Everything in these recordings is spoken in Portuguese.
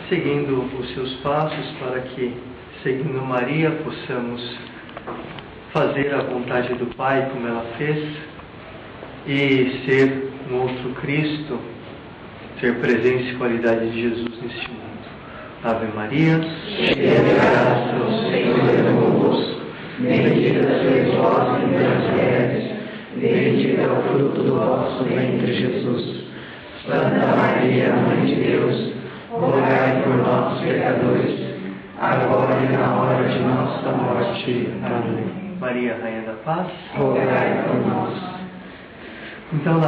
Seguindo os seus passos, para que, seguindo Maria, possamos fazer a vontade do Pai como ela fez e ser um outro Cristo, ter presença e qualidade de Jesus neste mundo. Ave Maria, cheia de graça, o Senhor é convosco. Bendita sois vós entre as mulheres, bendito é o fruto do vosso ventre, Jesus. Santa Maria, Mãe de Deus, rogai por nós, pecadores, agora e na hora de nossa morte. Amém. Maria, Rainha da Paz, rogai por nós. Então,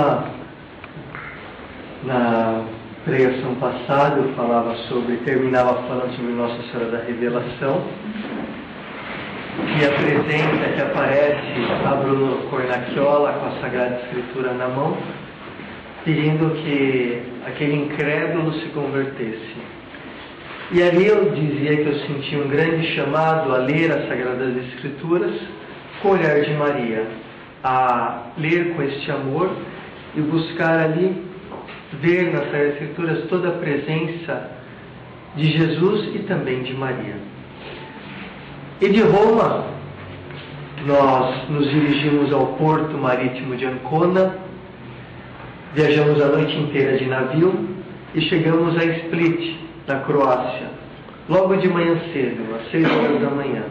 na pregação passada, eu terminava falando sobre Nossa Senhora da Revelação, e a presença que aparece a Bruno Cornacchiola com a Sagrada Escritura na mão, pedindo que aquele incrédulo se convertesse. E ali eu dizia que eu sentia um grande chamado a ler as Sagradas Escrituras com o olhar de Maria, a ler com este amor e buscar ali ver nas Sagradas Escrituras toda a presença de Jesus e também de Maria. E de Roma, nós nos dirigimos ao porto marítimo de Ancona, viajamos a noite inteira de navio e chegamos a Split, na Croácia, logo de manhã cedo, às 6 horas da manhã.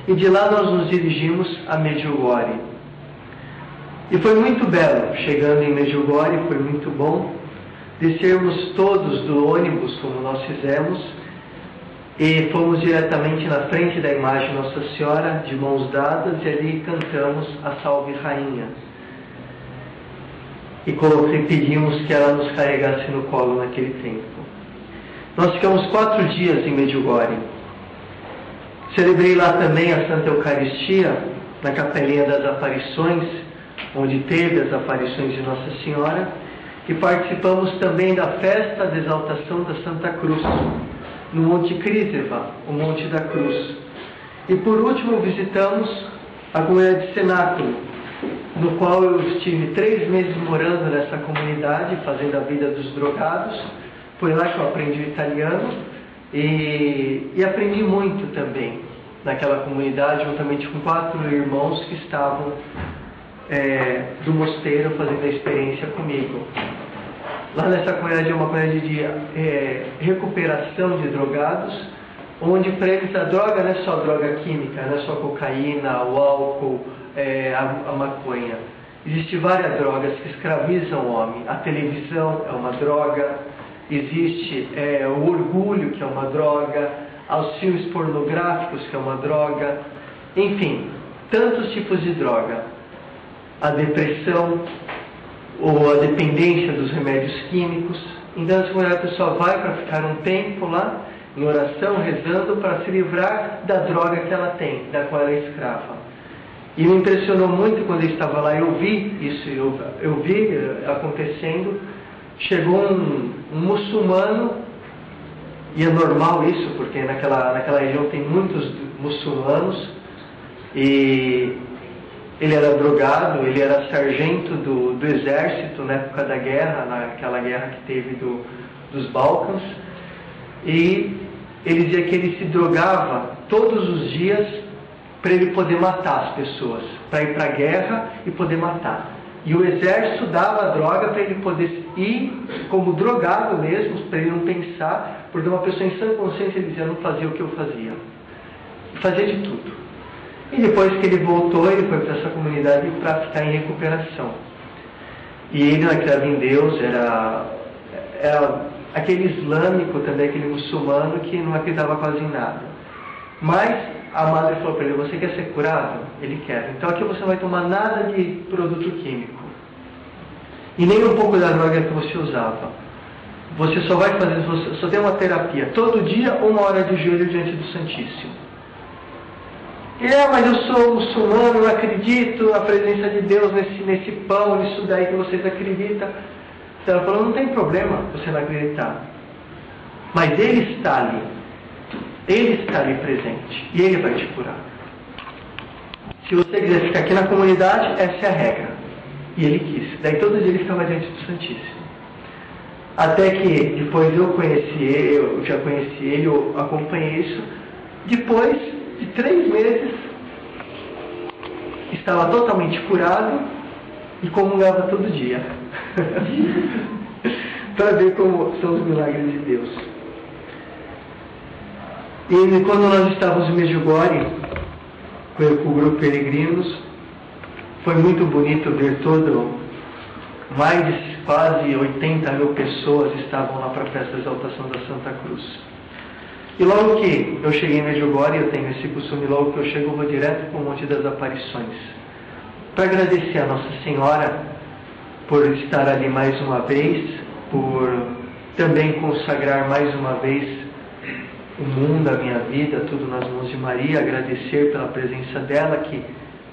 E de lá nós nos dirigimos a Medjugorje. E foi muito belo, chegando em Medjugorje, foi muito bom descermos todos do ônibus, como nós fizemos, e fomos diretamente na frente da imagem Nossa Senhora, de mãos dadas, e ali cantamos a Salve Rainha. E pedimos que ela nos carregasse no colo naquele tempo. Nós ficamos 4 dias em Medjugorje. Celebrei lá também a Santa Eucaristia, na Capelinha das Aparições, onde teve as aparições de Nossa Senhora, e participamos também da festa da exaltação da Santa Cruz, no Monte Criseva, o Monte da Cruz. E por último visitamos a comunidade de Cenáculo, no qual eu estive 3 meses morando nessa comunidade, fazendo a vida dos drogados. Foi lá que eu aprendi o italiano e aprendi muito também naquela comunidade, juntamente com 4 irmãos que estavam do mosteiro fazendo a experiência comigo. Lá nessa comunidade é uma comunidade de recuperação de drogados, onde para eles a droga não é só droga química, não é só cocaína, o álcool, a maconha. Existem várias drogas que escravizam o homem. A televisão é uma droga, existe o orgulho, que é uma droga, os filmes pornográficos, que é uma droga, enfim, tantos tipos de droga. A depressão, ou a dependência dos remédios químicos. Então, a pessoa vai para ficar um tempo lá, em oração, rezando, para se livrar da droga que ela tem, da qual ela é escrava. E me impressionou muito quando eu estava lá, eu vi isso, eu vi acontecendo. Chegou um muçulmano, e é normal isso, porque naquela região tem muitos muçulmanos, e ele era drogado, ele era sargento do exército na época da guerra, naquela guerra que teve dos Balcãs, e ele dizia que ele se drogava todos os dias para ele poder matar as pessoas, para ir para a guerra e poder matar. E o exército dava a droga para ele poder ir como drogado mesmo, para ele não pensar, porque uma pessoa em sã consciência ele dizia, não fazia o que eu fazia. Fazia de tudo. E depois que ele voltou, ele foi para essa comunidade para ficar em recuperação. E ele não acreditava em Deus, era aquele islâmico também, aquele muçulmano que não acreditava quase em nada. Mas a madre falou para ele, você quer ser curado? Ele quer. Então aqui você não vai tomar nada de produto químico. E nem um pouco da droga que você usava. Você só vai fazer, só tem uma terapia. Todo dia, 1 hora de joelho diante do Santíssimo. Mas eu sou muçulmano, eu acredito na presença de Deus nesse pão, nisso daí que vocês acreditam. Então ela falou, não tem problema você não acreditar. Mas Ele está ali. Ele está ali presente. E Ele vai te curar. Se você quiser ficar aqui na comunidade, essa é a regra. E ele quis. Daí todo dia ele ficava diante do Santíssimo. Até que depois eu já conheci ele, eu acompanhei isso. Depois de 3 meses, estava totalmente curado e comungava todo dia. Para ver como são os milagres de Deus. E quando nós estávamos em Medjugorje, com o grupo Peregrinos, foi muito bonito ver mais de quase 80 mil pessoas estavam lá para a festa da exaltação da Santa Cruz. E logo que eu cheguei em Medjugorje, eu tenho esse costume, logo que eu chego, eu vou direto para o Monte das Aparições, para agradecer a Nossa Senhora por estar ali mais uma vez, por também consagrar mais uma vez o mundo, a minha vida, tudo nas mãos de Maria, agradecer pela presença dela, que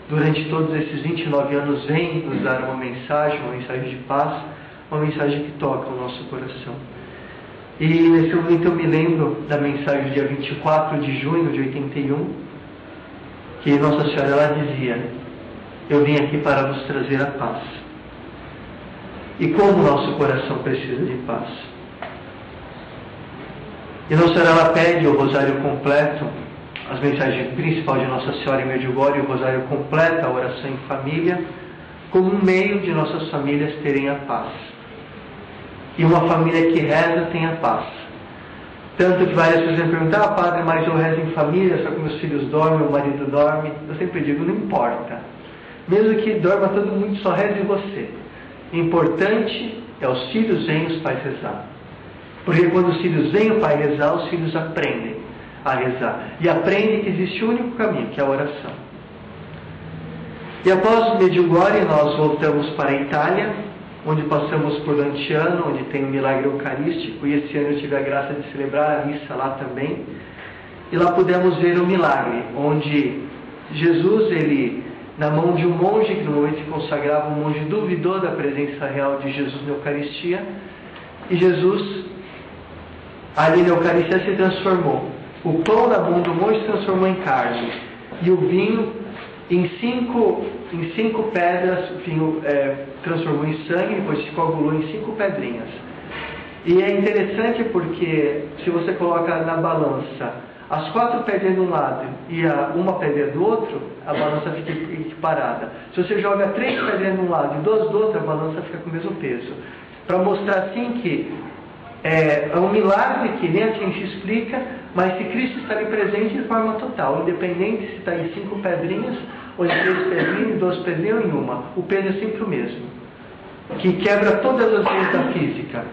durante todos esses 29 anos vem nos dar uma mensagem de paz, uma mensagem que toca o nosso coração. E nesse momento eu me lembro da mensagem do dia 24 de junho de 81, que Nossa Senhora ela dizia, eu vim aqui para vos trazer a paz. E como o nosso coração precisa de paz. E Nossa Senhora ela pede o rosário completo, as mensagens principais de Nossa Senhora em Medjugorje, o rosário completo, a oração em família, como um meio de nossas famílias terem a paz. E uma família que reza tem a paz. Tanto que várias pessoas me perguntam, padre, mas eu rezo em família, só que meus filhos dormem, meu marido dorme. Eu sempre digo, não importa. Mesmo que dorma todo mundo, só reze você. O importante é os filhos verem os pais rezar. Porque quando os filhos veem o pai rezar, os filhos aprendem a rezar. E aprendem que existe um único caminho, que é a oração. E após Medjugorje, nós voltamos para a Itália, onde passamos por Lanciano, onde tem um milagre eucarístico, e esse ano eu tive a graça de celebrar a missa lá também. E lá pudemos ver o milagre, onde Jesus, ele, na mão de um monge, que no momento se consagrava, um monge duvidou da presença real de Jesus na Eucaristia, e Jesus, ali na Eucaristia, se transformou. O pão na mão do monge se transformou em carne, e o vinho em cinco pedras, o vinho transformou em sangue, depois se coagulou em 5 pedrinhas. E é interessante porque se você coloca na balança as 4 pedras de um lado e uma pedra do outro, a balança fica equiparada. Se você joga 3 pedras de um lado e 2 do outro, a balança fica com o mesmo peso. Para mostrar assim que é um milagre que nem a gente explica, mas se Cristo está ali presente de forma total, independente se está em 5 pedrinhas, ou em 3 pedrinhas, 2 pedrinhas ou em uma, o peso é sempre o mesmo, que quebra todas as leis da física,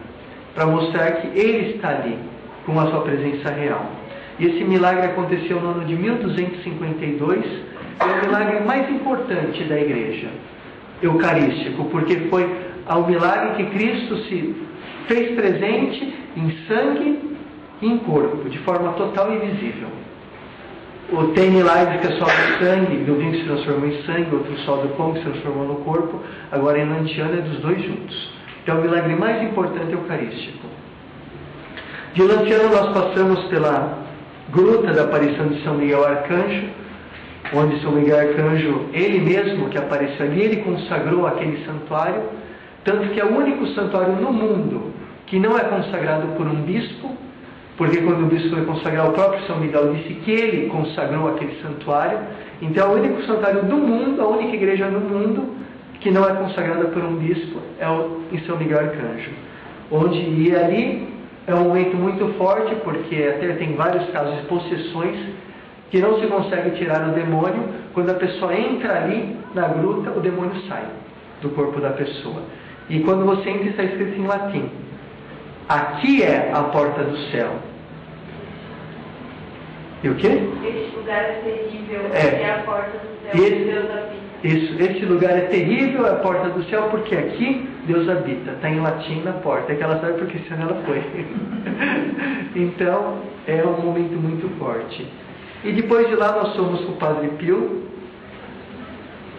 para mostrar que Ele está ali, com a sua presença real. E esse milagre aconteceu no ano de 1252, é o milagre mais importante da igreja, eucarístico, porque foi ao milagre que Cristo se fez presente em sangue e em corpo, de forma total e visível. Tem milagres que é só do sangue, do vinho que se transformou em sangue, outro só do pão que se transformou no corpo, agora em Lanciano é dos 2 juntos. Então o milagre mais importante é eucarístico. De Lanciano nós passamos pela gruta da aparição de São Miguel Arcanjo, onde São Miguel Arcanjo, ele mesmo que apareceu ali, ele consagrou aquele santuário, tanto que é o único santuário no mundo que não é consagrado por um bispo, porque quando o bispo foi consagrar, o próprio São Miguel disse que ele consagrou aquele santuário. Então é o único santuário do mundo, a única igreja no mundo que não é consagrada por um bispo é em São Miguel Arcanjo, onde ir ali é um momento muito forte, porque até tem vários casos de possessões que não se consegue tirar o demônio. Quando a pessoa entra ali na gruta, o demônio sai do corpo da pessoa. E quando você entra, está escrito em latim: aqui é a porta do céu. E o quê? Esse lugar é terrível, é a porta do céu, Deus habita. Isso, esse lugar é terrível, é a porta do céu, porque aqui Deus habita. Está em latim na porta, é que ela sabe porque senão ela foi. Então, é um momento muito forte. E depois de lá nós fomos com o Padre Pio,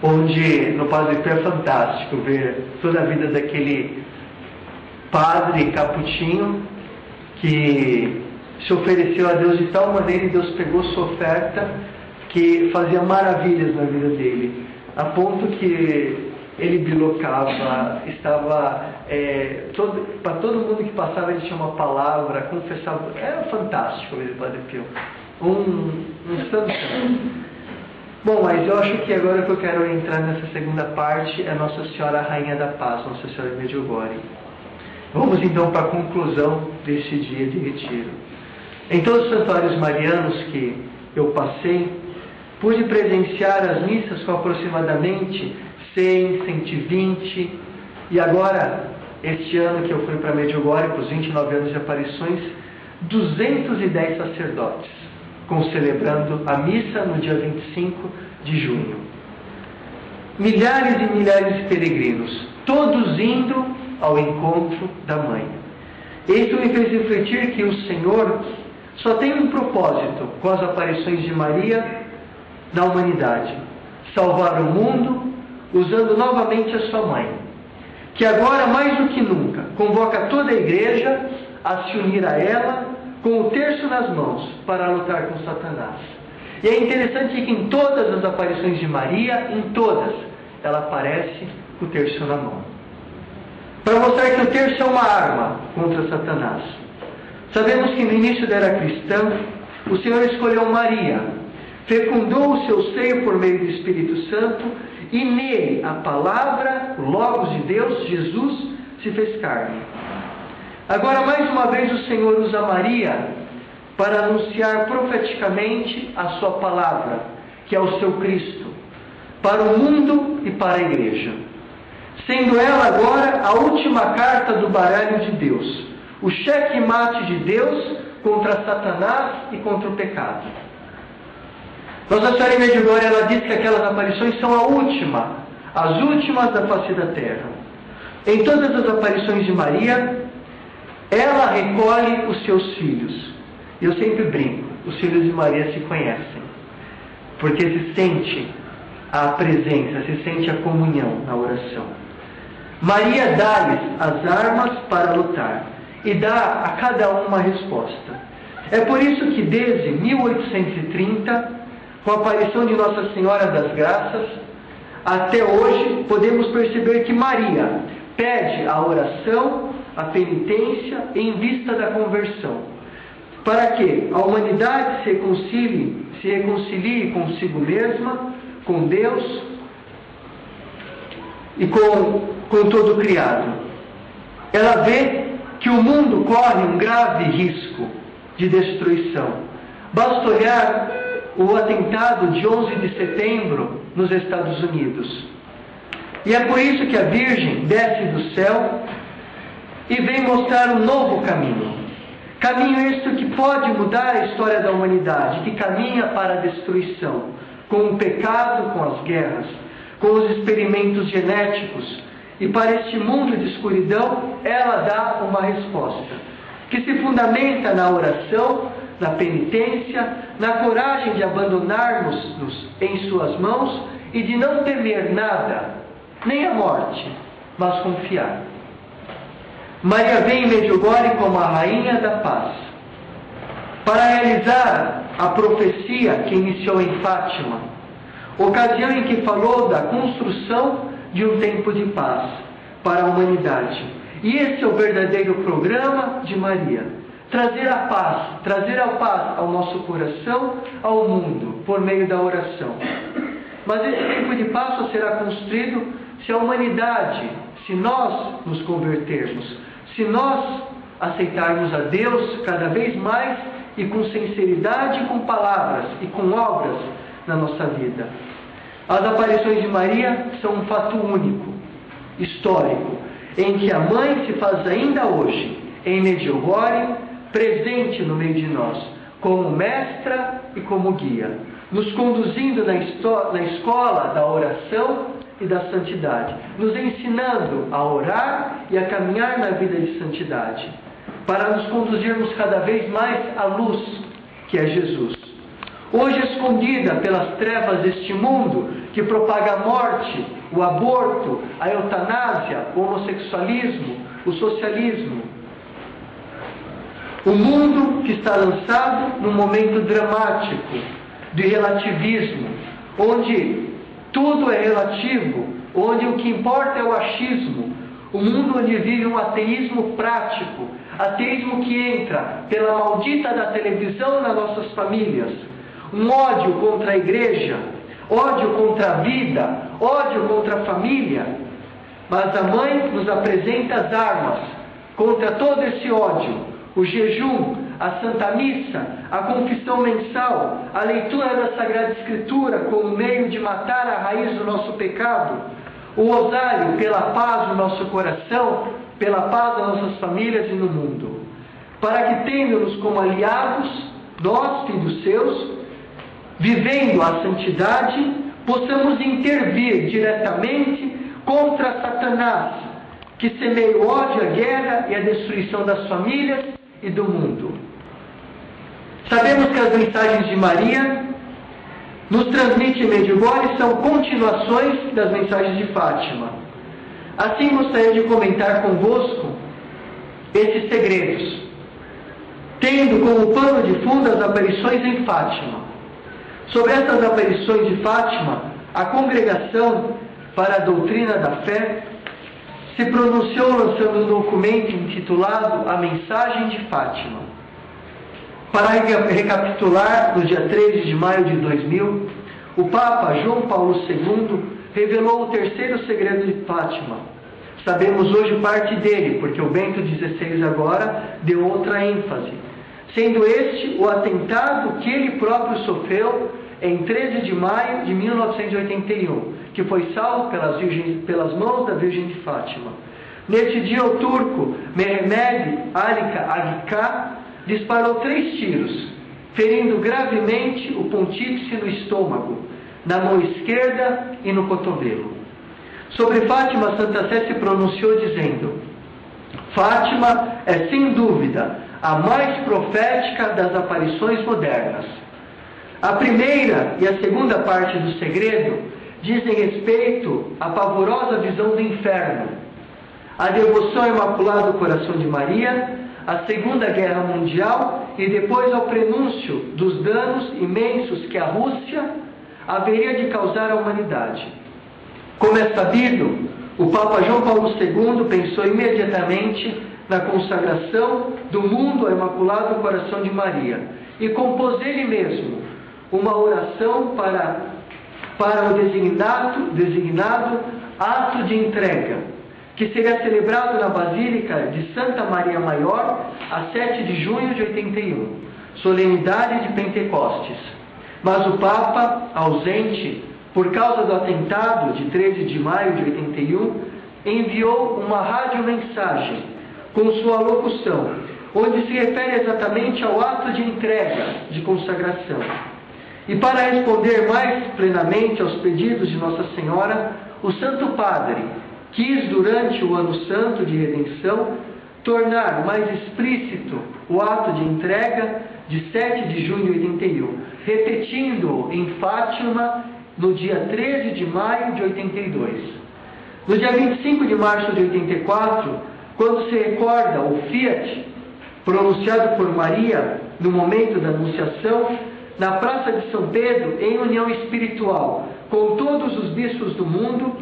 onde no Padre Pio é fantástico ver toda a vida daquele padre capuchinho que se ofereceu a Deus de tal maneira, e Deus pegou sua oferta, que fazia maravilhas na vida dele, a ponto que ele bilocava, estava para todo mundo que passava ele tinha uma palavra, confessava. Era fantástico o Padre Pio, um santo. Bom, mas eu acho que agora que eu quero entrar nessa segunda parte é Nossa Senhora Rainha da Paz, Nossa Senhora de Medjugorje. Vamos então para a conclusão deste dia de retiro. Em todos os santuários marianos que eu passei, pude presenciar as missas com aproximadamente 100, 120, e agora, este ano que eu fui para Medjugorje, para os 29 anos de aparições, 210 sacerdotes, celebrando a missa no dia 25 de junho. Milhares e milhares de peregrinos, todos indo ao encontro da Mãe. Isso me fez refletir que o Senhor só tem um propósito com as aparições de Maria na humanidade: salvar o mundo, usando novamente a sua Mãe, que agora mais do que nunca convoca toda a igreja a se unir a ela com o terço nas mãos para lutar com Satanás. E é interessante que em todas as aparições de Maria, em todas, ela aparece com o terço na mão, para mostrar que o terço é uma arma contra Satanás. Sabemos que no início da era cristã, o Senhor escolheu Maria, fecundou o seu seio por meio do Espírito Santo, e nele a palavra, o Logos de Deus, Jesus, se fez carne. Agora, mais uma vez, o Senhor usa Maria para anunciar profeticamente a sua palavra, que é o seu Cristo, para o mundo e para a igreja, sendo ela agora a última carta do baralho de Deus, o cheque-mate de Deus contra Satanás e contra o pecado. Nossa Senhora em Medjugorje, ela diz que aquelas aparições são as últimas da face da terra. Em todas as aparições de Maria, ela recolhe os seus filhos. Eu sempre brinco, os filhos de Maria se conhecem, porque se sente a presença, se sente a comunhão na oração. Maria dá-lhes as armas para lutar e dá a cada um uma resposta. É por isso que desde 1830 com a aparição de Nossa Senhora das Graças, até hoje podemos perceber que Maria pede a oração, a penitência em vista da conversão, para que a humanidade se reconcilie consigo mesma, com Deus e com todo o criado. Ela vê que o mundo corre um grave risco de destruição. Basta olhar o atentado de 11 de setembro nos Estados Unidos. E é por isso que a Virgem desce do céu e vem mostrar um novo caminho. Caminho este que pode mudar a história da humanidade, que caminha para a destruição, com o pecado, com as guerras, com os experimentos genéticos. E para este mundo de escuridão, ela dá uma resposta, que se fundamenta na oração, na penitência, na coragem de abandonarmos-nos em suas mãos e de não temer nada, nem a morte, mas confiar. Maria vem em Medjugorje como a Rainha da Paz, para realizar a profecia que iniciou em Fátima, ocasião em que falou da construção de um tempo de paz para a humanidade. E esse é o verdadeiro programa de Maria: trazer a paz ao nosso coração, ao mundo, por meio da oração. Mas esse tempo de paz só será construído se a humanidade, se nós nos convertermos, se nós aceitarmos a Deus cada vez mais e com sinceridade, com palavras e com obras na nossa vida. As aparições de Maria são um fato único, histórico, em que a Mãe se faz ainda hoje, em Medjugorje, presente no meio de nós, como mestra e como guia, nos conduzindo na escola da oração e da santidade, nos ensinando a orar e a caminhar na vida de santidade, para nos conduzirmos cada vez mais à luz, que é Jesus. Hoje escondida pelas trevas deste mundo, que propaga a morte, o aborto, a eutanásia, o homossexualismo, o socialismo. O mundo que está lançado num momento dramático de relativismo, onde tudo é relativo, onde o que importa é o achismo. O mundo onde vive um ateísmo prático, ateísmo que entra pela maldita da televisão nas nossas famílias. Um ódio contra a igreja, ódio contra a vida, ódio contra a família. Mas a Mãe nos apresenta as armas contra todo esse ódio: o jejum, a Santa Missa, a confissão mensal, a leitura da Sagrada Escritura como meio de matar a raiz do nosso pecado, o rosário pela paz no nosso coração, pela paz das nossas famílias e no mundo, para que, tendo-nos como aliados, nós, filhos seus, vivendo a santidade, possamos intervir diretamente contra Satanás, que semeia o ódio, a guerra e a destruição das famílias e do mundo. Sabemos que as mensagens de Maria nos transmite em Medjugorje são continuações das mensagens de Fátima. Assim gostaria de comentar convosco esses segredos, tendo como pano de fundo as aparições em Fátima. Sobre essas aparições de Fátima, a Congregação para a Doutrina da Fé se pronunciou lançando um documento intitulado A Mensagem de Fátima. Para recapitular, no dia 13 de maio de 2000, o Papa João Paulo II revelou o terceiro segredo de Fátima. Sabemos hoje parte dele, porque o Bento XVI agora deu outra ênfase, sendo este o atentado que ele próprio sofreu em 13 de maio de 1981, que foi salvo pelas mãos da Virgem de Fátima. Neste dia, o turco Mehmed Ali Agca disparou 3 tiros, ferindo gravemente o pontífice no estômago, na mão esquerda e no cotovelo. Sobre Fátima, a Santa Sé se pronunciou dizendo: Fátima é sem dúvida a mais profética das aparições modernas. A primeira e a segunda parte do segredo dizem respeito à pavorosa visão do inferno, a devoção ao Imaculado Coração de Maria, à Segunda Guerra Mundial e depois ao prenúncio dos danos imensos que a Rússia haveria de causar à humanidade. Como é sabido, o Papa João Paulo II pensou imediatamente na consagração do mundo ao Imaculado Coração de Maria e compôs ele mesmo uma oração para o designado ato de entrega, que seria celebrado na Basílica de Santa Maria Maior a 7 de junho de 81, solenidade de Pentecostes. Mas o Papa, ausente por causa do atentado de 13 de maio de 81, enviou uma radiomensagem com sua locução, onde se refere exatamente ao ato de entrega, de consagração. E para responder mais plenamente aos pedidos de Nossa Senhora, o Santo Padre quis, durante o Ano Santo de Redenção, tornar mais explícito o ato de entrega de 7 de junho de 81, repetindo-o em Fátima no dia 13 de maio de 82. No dia 25 de março de 84, quando se recorda o Fiat pronunciado por Maria no momento da Anunciação, na Praça de São Pedro, em união espiritual com todos os bispos do mundo,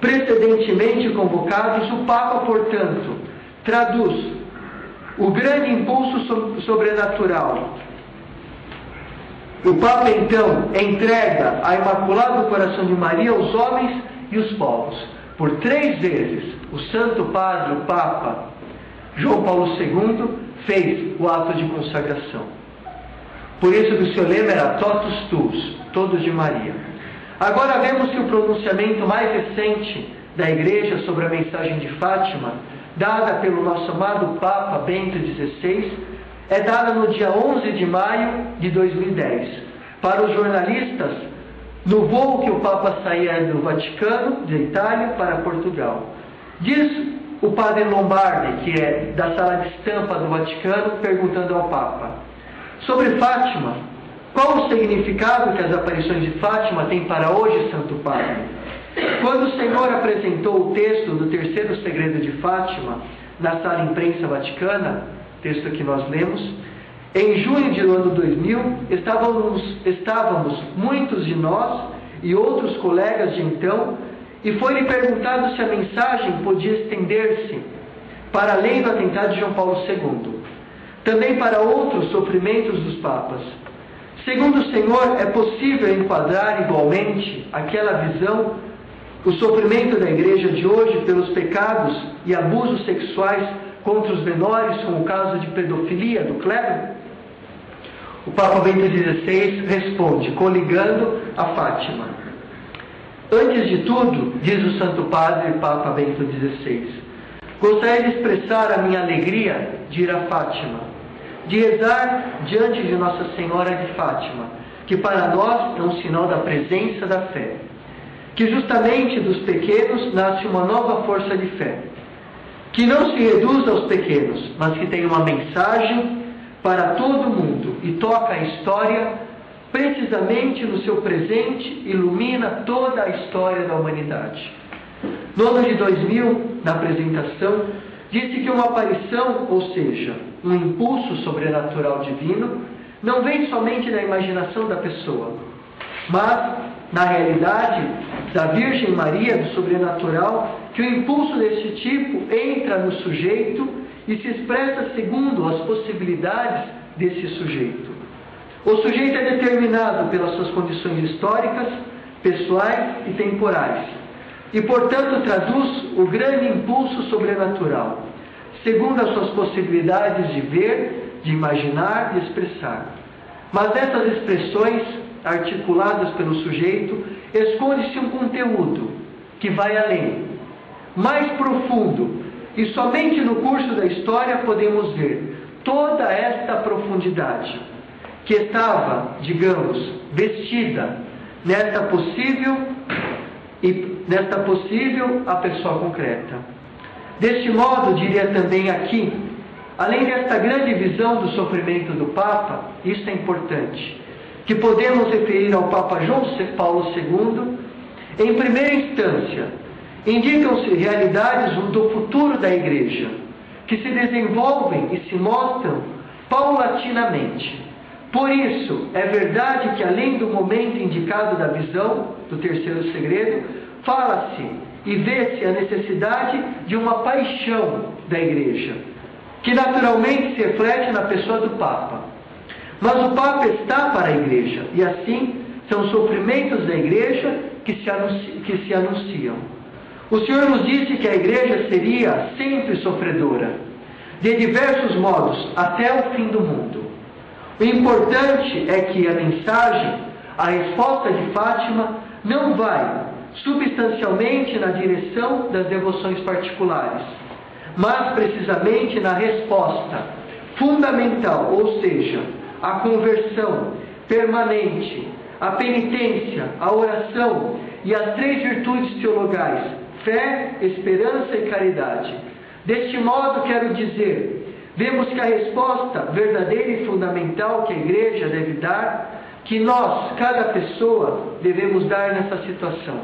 precedentemente convocados, o Papa, portanto, traduz o grande impulso sobrenatural. O Papa, então, entrega a Imaculado Coração de Maria aos homens e os povos. Por 3 vezes, o Santo Padre, o Papa João Paulo II, fez o ato de consagração. Por isso que o seu lema era Totus Tuus, todos de Maria. Agora vemos que o pronunciamento mais recente da Igreja sobre a mensagem de Fátima, dada pelo nosso amado Papa Bento XVI, é dada no dia 11 de maio de 2010, para os jornalistas, no voo que o Papa saía do Vaticano, de Itália, para Portugal. Diz o padre Lombardi, que é da sala de estampa do Vaticano, perguntando ao Papa: sobre Fátima, qual o significado que as aparições de Fátima têm para hoje, Santo Padre? Quando o Senhor apresentou o texto do terceiro segredo de Fátima na sala imprensa vaticana, texto que nós lemos, em junho do ano 2000, estávamos muitos de nós e outros colegas de então, e foi-lhe perguntado se a mensagem podia estender-se para além do atentado de João Paulo II, também para outros sofrimentos dos papas. Segundo o Senhor, é possível enquadrar igualmente aquela visão, o sofrimento da igreja de hoje pelos pecados e abusos sexuais contra os menores, como o caso de pedofilia do clero? O Papa Bento XVI responde, coligando a Fátima. Antes de tudo, diz o Santo Padre Papa Bento XVI, gostaria de expressar a minha alegria de ir a Fátima, de rezar diante de Nossa Senhora de Fátima, que para nós é um sinal da presença da fé, que justamente dos pequenos nasce uma nova força de fé, que não se reduz aos pequenos, mas que tem uma mensagem para todo mundo e toca a história, precisamente no seu presente, ilumina toda a história da humanidade. No ano de 2000, na apresentação, disse que uma aparição, ou seja, um impulso sobrenatural divino, não vem somente da imaginação da pessoa, mas, na realidade, da Virgem Maria, do sobrenatural, que o impulso desse tipo entra no sujeito e se expressa segundo as possibilidades desse sujeito. O sujeito é determinado pelas suas condições históricas, pessoais e temporais, e, portanto, traduz o grande impulso sobrenatural, segundo as suas possibilidades de ver, de imaginar e expressar. Mas essas expressões, articuladas pelo sujeito, esconde-se um conteúdo que vai além, mais profundo, e somente no curso da história podemos ver toda esta profundidade, que estava, digamos, vestida nesta possível a pessoa concreta. Deste modo, diria também aqui, além desta grande visão do sofrimento do Papa, isso é importante, que podemos referir ao Papa João Paulo II, em primeira instância, indicam-se realidades do futuro da Igreja, que se desenvolvem e se mostram paulatinamente. Por isso, é verdade que além do momento indicado da visão, do terceiro segredo, fala-se e vê-se a necessidade de uma paixão da Igreja, que naturalmente se reflete na pessoa do Papa. Mas o Papa está para a Igreja, e assim são os sofrimentos da Igreja que se anunciam. O Senhor nos disse que a Igreja seria sempre sofredora, de diversos modos, até o fim do mundo. O importante é que a mensagem, a resposta de Fátima, não vai substancialmente na direção das devoções particulares, mas precisamente na resposta fundamental, ou seja, a conversão permanente, a penitência, a oração e as 3 virtudes teologais, fé, esperança e caridade. Deste modo, quero dizer, vemos que a resposta verdadeira e fundamental que a Igreja deve dar, que nós, cada pessoa, devemos dar nessa situação.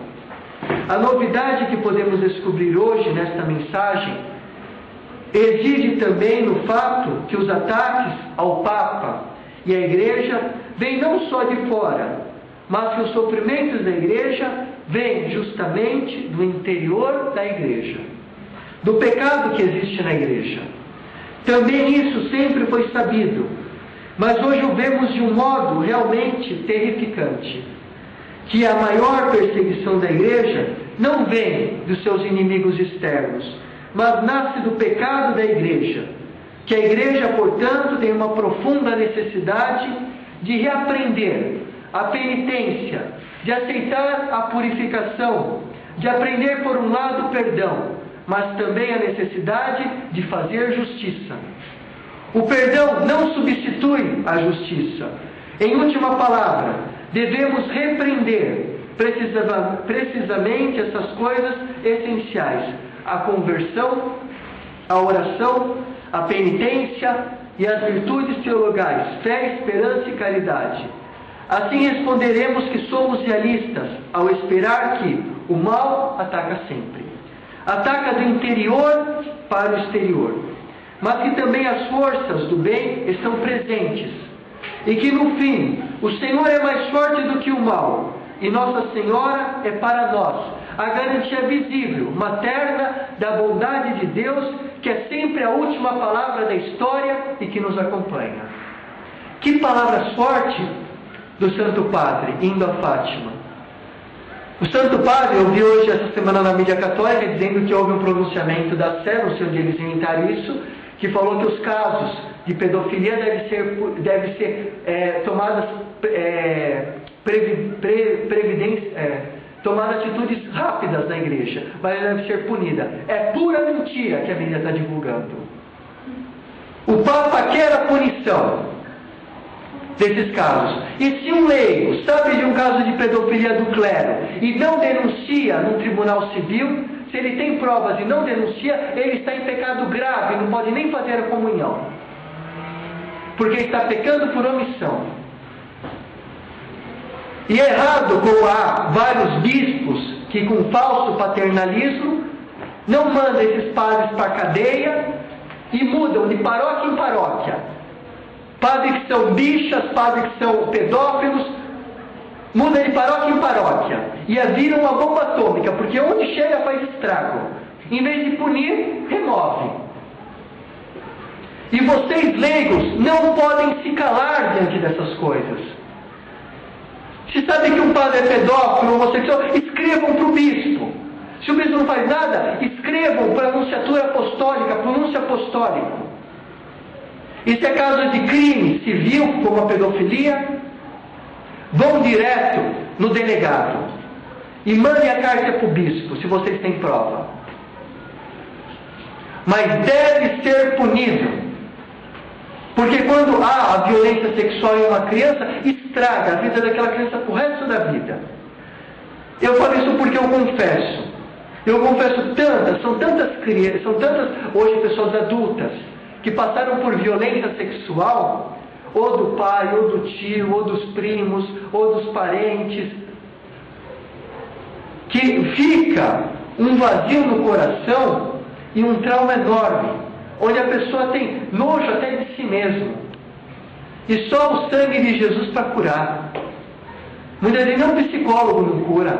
A novidade que podemos descobrir hoje nesta mensagem reside também no fato que os ataques ao Papa e à Igreja vêm não só de fora, mas que os sofrimentos da Igreja vêm justamente do interior da Igreja, do pecado que existe na Igreja. Também isso sempre foi sabido, mas hoje o vemos de um modo realmente terrificante, que a maior perseguição da Igreja não vem dos seus inimigos externos, mas nasce do pecado da Igreja, que a Igreja, portanto, tem uma profunda necessidade de reaprender a penitência, de aceitar a purificação, de aprender, por um lado, o perdão, mas também a necessidade de fazer justiça. O perdão não substitui a justiça. Em última palavra, devemos repreender precisamente essas coisas essenciais: a conversão, a oração, a penitência e as virtudes teologais, fé, esperança e caridade. Assim responderemos que somos realistas ao esperar que o mal ataca sempre. Ataca do interior para o exterior, mas que também as forças do bem estão presentes, e que no fim o Senhor é mais forte do que o mal, e Nossa Senhora é para nós a garantia visível, materna, da bondade de Deus, que é sempre a última palavra da história e que nos acompanha. Que palavras fortes do Santo Padre indo a Fátima. O Santo Padre, eu vi hoje essa semana na mídia católica dizendo que houve um pronunciamento da Sé, não sei onde eles inventaram isso, que falou que os casos de pedofilia devem ser tomadas tomar atitudes rápidas na Igreja, mas ela deve ser punida. É pura mentira que a mídia está divulgando. O Papa quer a punição desses casos. E se um leigo sabe de um caso de pedofilia do clero e não denuncia num tribunal civil, se ele tem provas e não denuncia, ele está em pecado grave, não pode nem fazer a comunhão, porque está pecando por omissão. E é errado como há vários bispos que, com falso paternalismo, não mandam esses padres para a cadeia e mudam de paróquia em paróquia. Padres que são bichas, padres que são pedófilos, mudam de paróquia em paróquia e viram uma bomba atômica, porque onde chega faz estrago. Em vez de punir, remove. E vocês, leigos, não podem se calar diante dessas coisas. Se sabe que um padre é pedófilo, homossexual, escrevam para o bispo. Se o bispo não faz nada, escrevam para a anunciatura apostólica, pronúncio apostólico. E se é caso de crime civil, como a pedofilia, vão direto no delegado e mandem a carta para o bispo, se vocês têm prova. Mas deve ser punido. Porque quando há a violência sexual em uma criança, estraga a vida daquela criança para o resto da vida. Eu falo isso porque eu confesso. São tantas crianças, são tantas hoje pessoas adultas que passaram por violência sexual, ou do pai, ou do tio, ou dos primos, ou dos parentes, que fica um vazio no coração e um trauma enorme. onde a pessoa tem nojo até de si mesmo. E só o sangue de Jesus para curar. Muitas vezes nem um psicólogo não cura,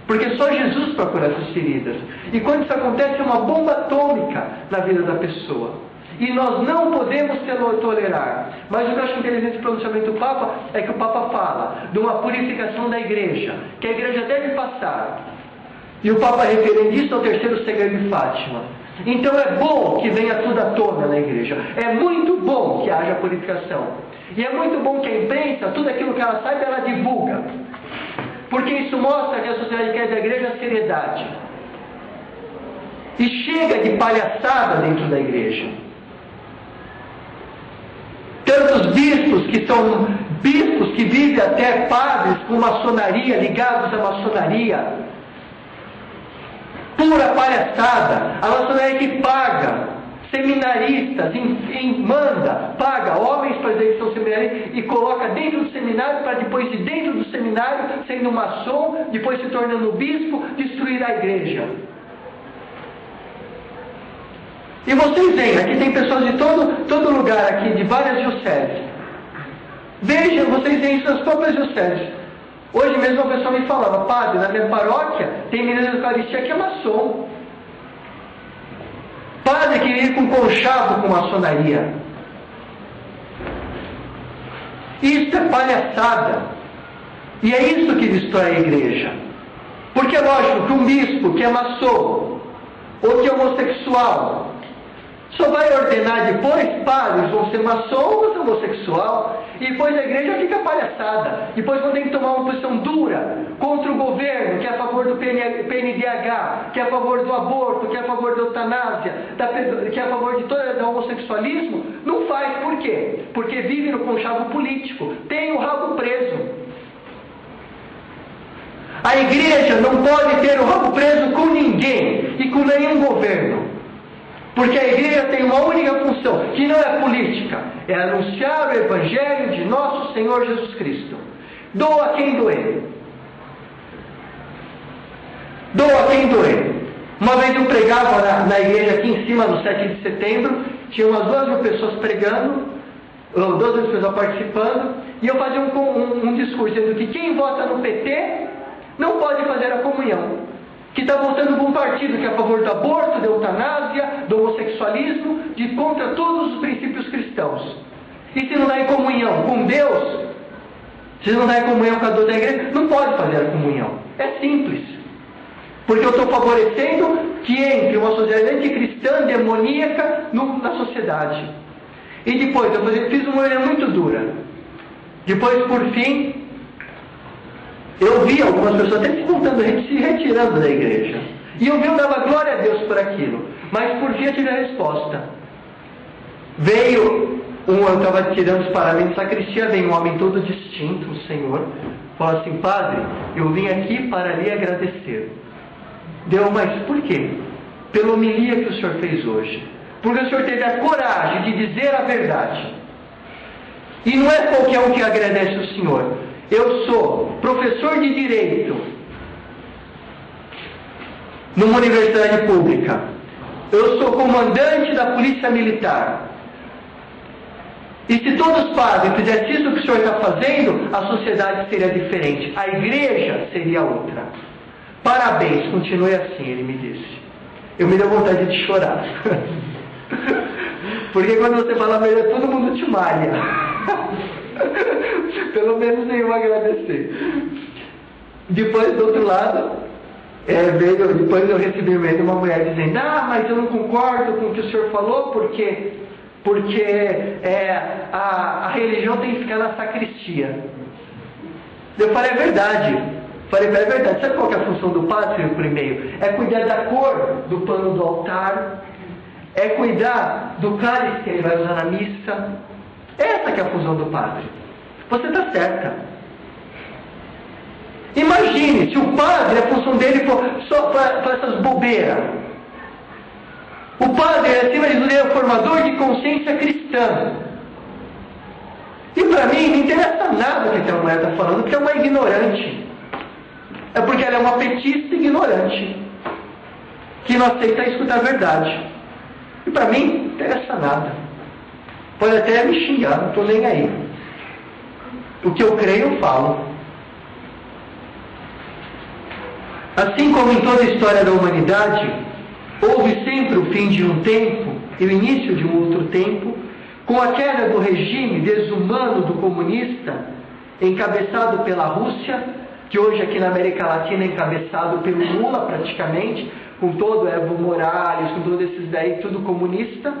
porque só Jesus para curar essas feridas. E quando isso acontece, é uma bomba atômica na vida da pessoa. E nós não podemos tolerar. Mas o que eu acho interessante no pronunciamento do Papa é que o Papa fala de uma purificação da igreja, que a igreja deve passar. E o Papa referindo isso ao terceiro segredo de Fátima. Então é bom que venha tudo à tona na igreja. É muito bom que haja purificação. E é muito bom que a imprensa, tudo aquilo que ela sabe, ela divulga. Porque isso mostra que a sociedade quer da igreja seriedade. E chega de palhaçada dentro da igreja. Tantos bispos que são bispos que vivem até padres com maçonaria, ligados à maçonaria. Pura palhaçada. A maçonaria que paga seminaristas, paga homens para dizer que são seminaristas e coloca dentro do seminário para depois de dentro do seminário, sendo maçom, depois se tornando bispo, destruir a igreja. E vocês veem, aqui tem pessoas de todo lugar aqui, de várias dioceses. Vejam, vocês veem isso nas próprias dioceses. Hoje mesmo uma pessoa me falava, padre, na minha paróquia tem menina da Eucaristia que é maçom. Padre que ir com conchavo com maçonaria. Isso é palhaçada. E é isso que destrói a igreja. Porque é lógico que um bispo que é maçom ou que é homossexual só vai ordenar depois, padres vão ser maçom ou vão ser homossexual, e depois a igreja fica palhaçada. Depois vão ter que tomar uma posição dura contra o governo, que é a favor do PNDH, que é a favor do aborto, que é a favor da eutanásia, que é a favor de todo o homossexualismo. Não faz, por quê? Porque vive no conchavo político, tem o rabo preso. A igreja não pode ter o rabo preso com ninguém e com nenhum governo. Porque a igreja tem uma única função, que não é política, é anunciar o Evangelho de nosso Senhor Jesus Cristo. Doa quem doer. Doa quem doer. Uma vez eu pregava na igreja aqui em cima, no 7 de setembro, tinha umas 2.000 pessoas pregando, 2.000 pessoas participando, e eu fazia um discurso dizendo que quem vota no PT não pode fazer a comunhão. Que está votando para um partido que é a favor do aborto, da eutanásia, do homossexualismo, contra todos os princípios cristãos. E se não dá em comunhão com Deus, se não dá em comunhão com a dor da igreja, não pode fazer a comunhão. É simples. Porque eu estou favorecendo que entre uma sociedade anticristã, demoníaca, na sociedade. E depois, eu fiz uma orelha muito dura. Depois, por fim, eu vi algumas pessoas até se retirando da igreja. E eu dava glória a Deus por aquilo. Mas por fim eu tive a resposta. Eu estava tirando os paramentos da sacristia, veio um homem todo distinto, o Senhor, falou assim, padre, eu vim aqui para lhe agradecer. Mas por quê? Pela homilia que o senhor fez hoje. Porque o senhor teve a coragem de dizer a verdade. E não é qualquer um que agradece o senhor. Eu sou professor de Direito numa universidade pública. Eu sou comandante da Polícia Militar. E se todos os padres fizessem isso que o senhor está fazendo, a sociedade seria diferente. A igreja seria outra. Parabéns, continue assim, ele me disse. Eu me deu vontade de chorar. Porque quando você fala a verdade, todo mundo te malha. Pelo menos nenhum agradecer. Depois, do outro lado, depois eu recebi um e-mail de uma mulher dizendo, mas eu não concordo com o que o senhor falou, porque a religião tem que ficar na sacristia. Eu falei, é verdade. É verdade. Sabe qual que é a função do padre por e-mail? É cuidar da cor do pano do altar, é cuidar do cálice que ele vai usar na missa. Essa que é a função do padre. Você está certa. Imagine se o padre, a função dele for só para essas bobeiras. O padre, acima de tudo, é o formador de consciência cristã. E para mim, não interessa nada o que aquela mulher está falando, porque é uma ignorante. É porque ela é uma petista ignorante, que não aceita escutar a verdade. E para mim, não interessa nada. Pode até me xingar, não estou nem aí. O que eu creio, eu falo. Assim como em toda a história da humanidade, houve sempre o fim de um tempo e o início de um outro tempo, com a queda do regime desumano do comunista, encabeçado pela Rússia, que hoje aqui na América Latina é encabeçado pelo Lula praticamente, com todo Evo Morales, com todos esses daí, tudo comunista,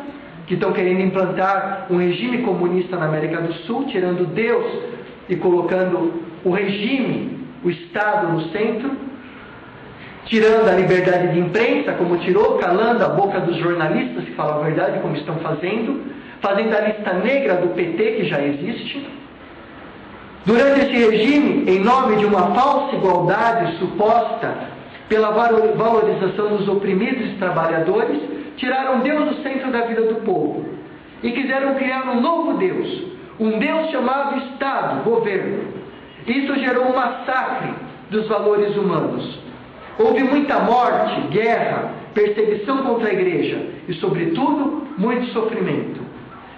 que estão querendo implantar um regime comunista na América do Sul, tirando Deus e colocando o regime, o Estado no centro, tirando a liberdade de imprensa, como tirou, calando a boca dos jornalistas que falam a verdade, como estão fazendo a lista negra do PT, que já existe. Durante esse regime, em nome de uma falsa igualdade suposta pela valorização dos oprimidos e trabalhadores, tiraram Deus do centro da vida do povo e quiseram criar um novo Deus, um Deus chamado Estado, governo. Isso gerou um massacre dos valores humanos. Houve muita morte, guerra, perseguição contra a igreja e, sobretudo, muito sofrimento.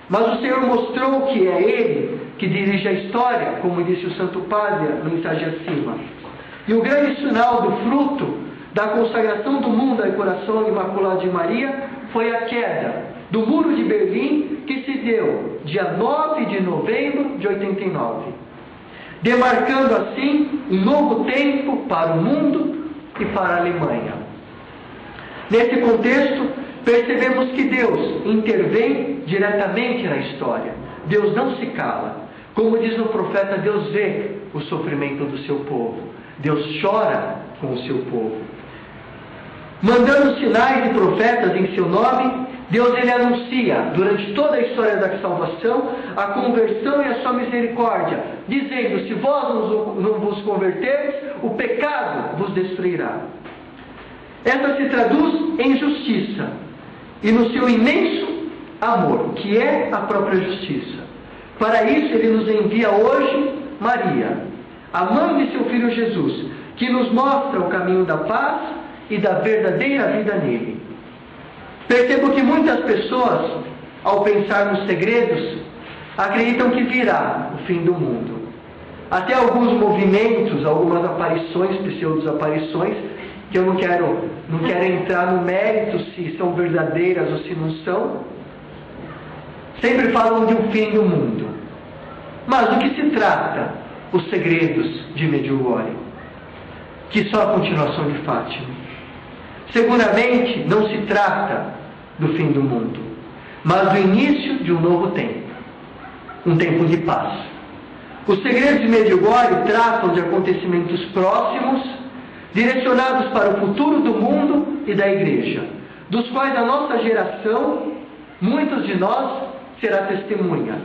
Mas o Senhor mostrou que é Ele que dirige a história, como disse o Santo Padre na mensagem acima. E o grande sinal do fruto da consagração do mundo ao coração imaculado de Maria foi a queda do Muro de Berlim, que se deu dia 9 de novembro de 89, demarcando assim um novo tempo para o mundo e para a Alemanha. Nesse contexto, percebemos que Deus intervém diretamente na história. Deus não se cala. Como diz o profeta, Deus vê o sofrimento do seu povo. Deus chora com o seu povo. Mandando sinais e profetas em seu nome, Deus ele anuncia, durante toda a história da salvação, a conversão e a sua misericórdia, dizendo, se vós não vos converteres, o pecado vos destruirá. Essa se traduz em justiça, e no seu imenso amor, que é a própria justiça. Para isso ele nos envia hoje Maria, a mãe de seu Filho Jesus, que nos mostra o caminho da paz e da verdadeira vida nele. Percebo que muitas pessoas, ao pensar nos segredos, acreditam que virá o fim do mundo. Até alguns movimentos, algumas aparições, pseudo-aparições, que eu não quero entrar no mérito se são verdadeiras ou se não são, sempre falam de um fim do mundo. Mas do que se trata os segredos de Medjugorje? Que só a continuação de Fátima. Seguramente não se trata do fim do mundo, mas do início de um novo tempo, um tempo de paz. Os segredos de Medjugorje tratam de acontecimentos próximos, direcionados para o futuro do mundo e da igreja, dos quais a nossa geração, muitos de nós, será testemunha.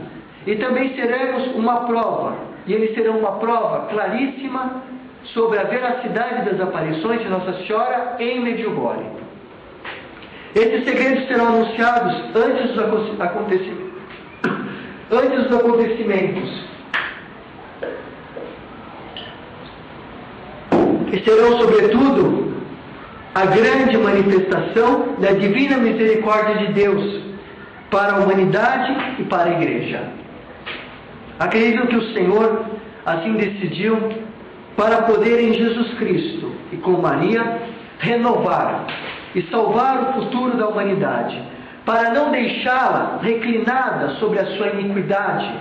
E também seremos uma prova, e eles serão uma prova claríssima sobre a veracidade das aparições de Nossa Senhora em Medjugorje. Esses segredos serão anunciados antes dos acontecimentos. E serão, sobretudo, a grande manifestação da divina misericórdia de Deus para a humanidade e para a igreja. Acredito que o Senhor assim decidiu para poder em Jesus Cristo e com Maria renovar e salvar o futuro da humanidade, para não deixá-la reclinada sobre a sua iniquidade,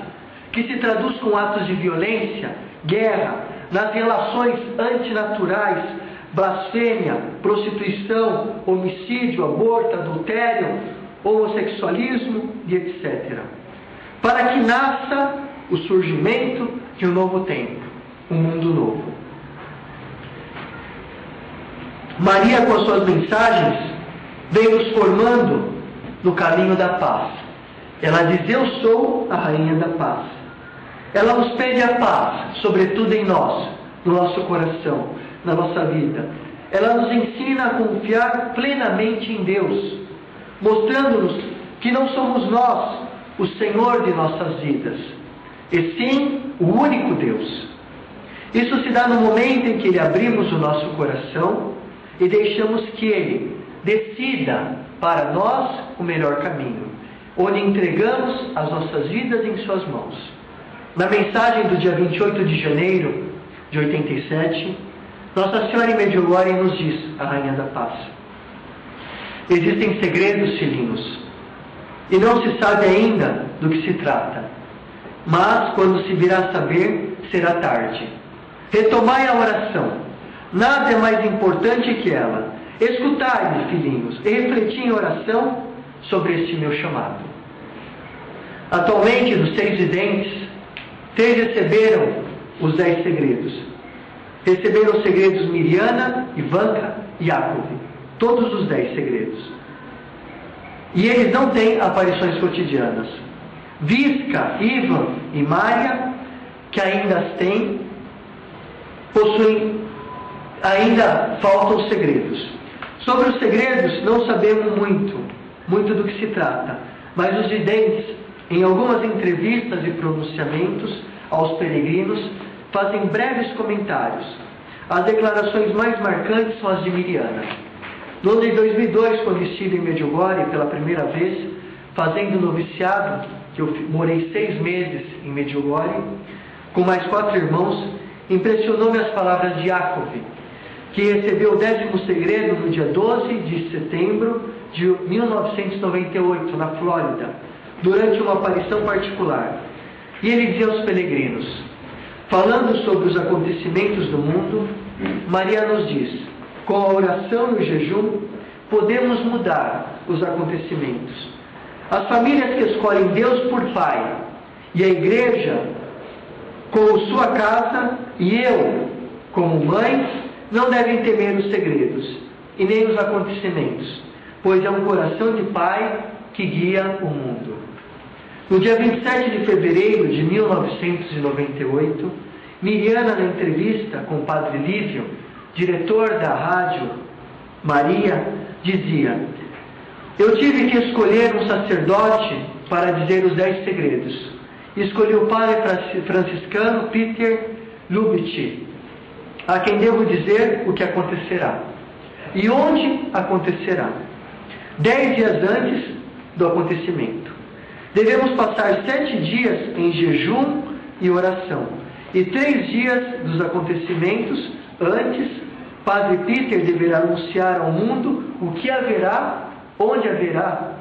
que se traduz com atos de violência, guerra, nas relações antinaturais, blasfêmia, prostituição, homicídio, aborto, adultério, homossexualismo e etc. Para que nasça o surgimento de um novo tempo, um mundo novo. Maria, com as suas mensagens, vem nos formando no caminho da paz. Ela diz, eu sou a rainha da paz. Ela nos pede a paz, sobretudo em nós, no nosso coração, na nossa vida. Ela nos ensina a confiar plenamente em Deus, mostrando-nos que não somos nós o Senhor de nossas vidas, e sim o único Deus. Isso se dá no momento em que lhe abrimos o nosso coração e deixamos que Ele decida para nós o melhor caminho, onde entregamos as nossas vidas em suas mãos. Na mensagem do dia 28 de janeiro de 87, Nossa Senhora em Medjugorje nos diz, a Rainha da Paz: existem segredos, filhinhos, e não se sabe ainda do que se trata, mas quando se virá a saber, será tarde. Retomai a oração, nada é mais importante que ela. Escutai-me, filhinhos, e refleti em oração sobre este meu chamado. Atualmente, dos 6 videntes, 3 receberam os 10 segredos. Receberam os segredos Miriana, Ivanka e Jacob, todos os 10 segredos. E eles não têm aparições cotidianas. Visca, Ivan e Maria, que ainda as têm, possuem, ainda faltam os segredos. Sobre os segredos não sabemos muito do que se trata, mas os videntes, em algumas entrevistas e pronunciamentos aos peregrinos, fazem breves comentários. As declarações mais marcantes são as de Miriana. No ano de 2002, quando estive em Medjugorje pela primeira vez, fazendo noviciado, que eu morei 6 meses em Medjugorje, com mais 4 irmãos, impressionou-me as palavras de Jacob, que recebeu o 10º segredo no dia 12 de setembro de 1998, na Flórida, durante uma aparição particular. E ele dizia aos peregrinos, falando sobre os acontecimentos do mundo, Maria nos diz: com a oração e o jejum, podemos mudar os acontecimentos. As famílias que escolhem Deus por Pai, e a Igreja com sua casa, e eu como mãe, não devem temer os segredos, e nem os acontecimentos, pois é um coração de Pai que guia o mundo. No dia 27 de fevereiro de 1998, Miriana, na entrevista com o Padre Lívio, diretor da Rádio Maria, dizia: eu tive que escolher um sacerdote para dizer os 10 segredos. Escolhi o padre franciscano Peter Lubitsch, a quem devo dizer o que acontecerá e onde acontecerá, 10 dias antes do acontecimento. Devemos passar 7 dias em jejum e oração, e 3 dias dos acontecimentos antes, Padre Peter deverá anunciar ao mundo o que haverá, onde haverá.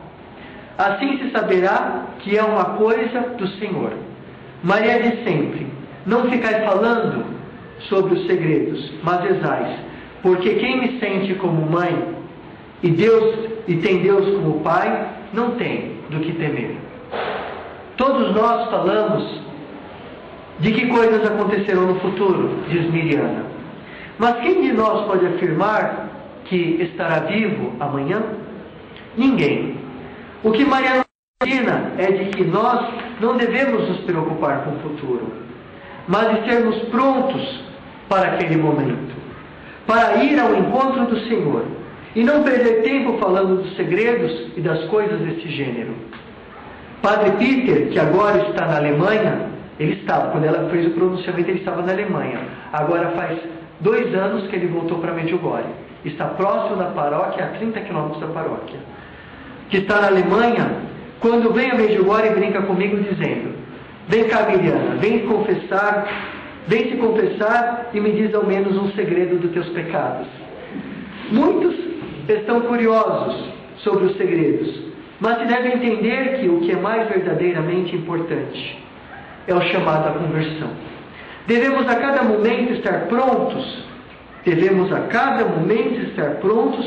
Assim se saberá que é uma coisa do Senhor. Maria diz sempre: não ficai falando sobre os segredos, mas rezais, porque quem me sente como mãe e tem Deus como Pai, não tem do que temer. Todos nós falamos de que coisas acontecerão no futuro, diz Miriana. Mas quem de nós pode afirmar que estará vivo amanhã? Ninguém. O que Maria nos ensina é de que nós não devemos nos preocupar com o futuro, mas de sermos prontos para aquele momento, para ir ao encontro do Senhor, e não perder tempo falando dos segredos e das coisas desse gênero. Padre Peter, que agora está na Alemanha, quando ela fez o pronunciamento, ele estava na Alemanha. Agora faz 2 anos que ele voltou para Medjugorje. Está próximo da paróquia, a 30 quilômetros da paróquia. Que está na Alemanha, quando vem a Medjugorje, brinca comigo dizendo: vem cá, Miriana, vem se confessar e me diz ao menos um segredo dos teus pecados. Muitos estão curiosos sobre os segredos, mas se deve entender que o que é mais verdadeiramente importante é o chamado à conversão. Devemos a cada momento estar prontos